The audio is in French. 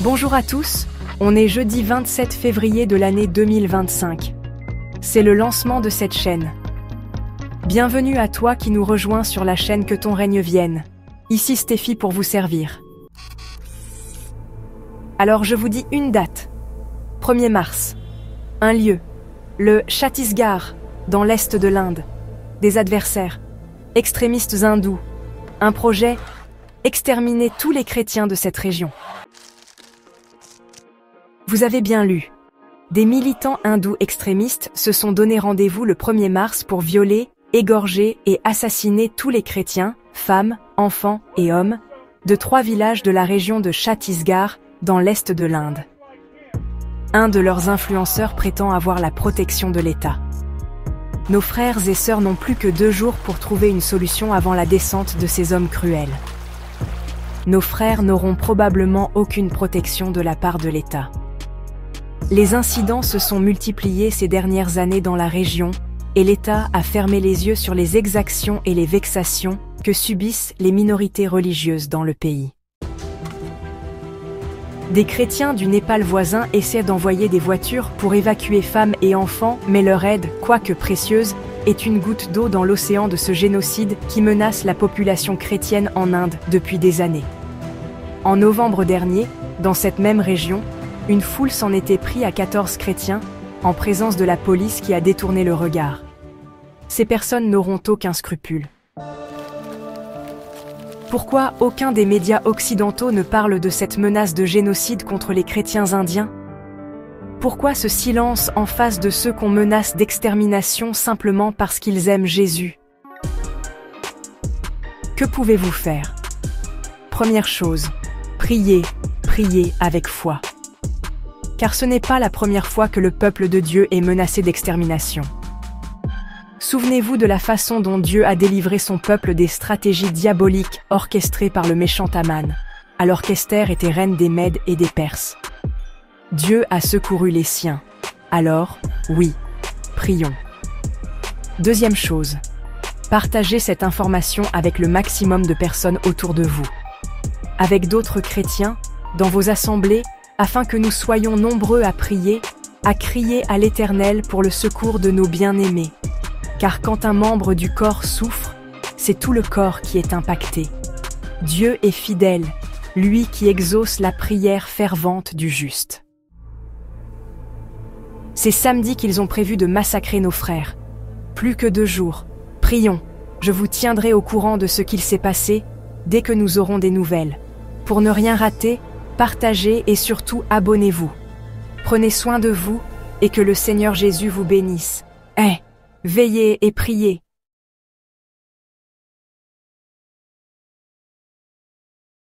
Bonjour à tous, on est jeudi 27 février de l'année 2025. C'est le lancement de cette chaîne. Bienvenue à toi qui nous rejoins sur la chaîne Que ton règne vienne. Ici Stéphie pour vous servir. Alors je vous dis une date. 1er mars. Un lieu. Le Chhattisgarh, dans l'est de l'Inde. Des adversaires. Extrémistes hindous. Un projet. Exterminer tous les chrétiens de cette région. Vous avez bien lu. Des militants hindous extrémistes se sont donné rendez-vous le 1er mars pour violer, égorger et assassiner tous les chrétiens, femmes, enfants et hommes, de 3 villages de la région de Chhattisgarh, dans l'est de l'Inde. Un de leurs influenceurs prétend avoir la protection de l'État. Nos frères et sœurs n'ont plus que 2 jours pour trouver une solution avant la descente de ces hommes cruels. Nos frères n'auront probablement aucune protection de la part de l'État. Les incidents se sont multipliés ces dernières années dans la région et l'État a fermé les yeux sur les exactions et les vexations que subissent les minorités religieuses dans le pays. Des chrétiens du Népal voisin essaient d'envoyer des voitures pour évacuer femmes et enfants, mais leur aide, quoique précieuse, est une goutte d'eau dans l'océan de ce génocide qui menace la population chrétienne en Inde depuis des années. En novembre dernier, dans cette même région, une foule s'en était pris à 14 chrétiens, en présence de la police qui a détourné le regard. Ces personnes n'auront aucun scrupule. Pourquoi aucun des médias occidentaux ne parle de cette menace de génocide contre les chrétiens indiens? Pourquoi ce silence en face de ceux qu'on menace d'extermination simplement parce qu'ils aiment Jésus? Que pouvez-vous faire? Première chose, priez, priez avec foi. Car ce n'est pas la première fois que le peuple de Dieu est menacé d'extermination. Souvenez-vous de la façon dont Dieu a délivré son peuple des stratégies diaboliques orchestrées par le méchant Aman, alors qu'Esther était reine des Mèdes et des Perses. Dieu a secouru les siens. Alors, oui, prions. Deuxième chose, partagez cette information avec le maximum de personnes autour de vous. Avec d'autres chrétiens, dans vos assemblées, afin que nous soyons nombreux à prier, à crier à l'Éternel pour le secours de nos bien-aimés. Car quand un membre du corps souffre, c'est tout le corps qui est impacté. Dieu est fidèle, lui qui exauce la prière fervente du juste. C'est samedi qu'ils ont prévu de massacrer nos frères. Plus que 2 jours. Prions, je vous tiendrai au courant de ce qu'il s'est passé dès que nous aurons des nouvelles. Pour ne rien rater, partagez et surtout abonnez-vous. Prenez soin de vous et que le Seigneur Jésus vous bénisse. Veillez et priez.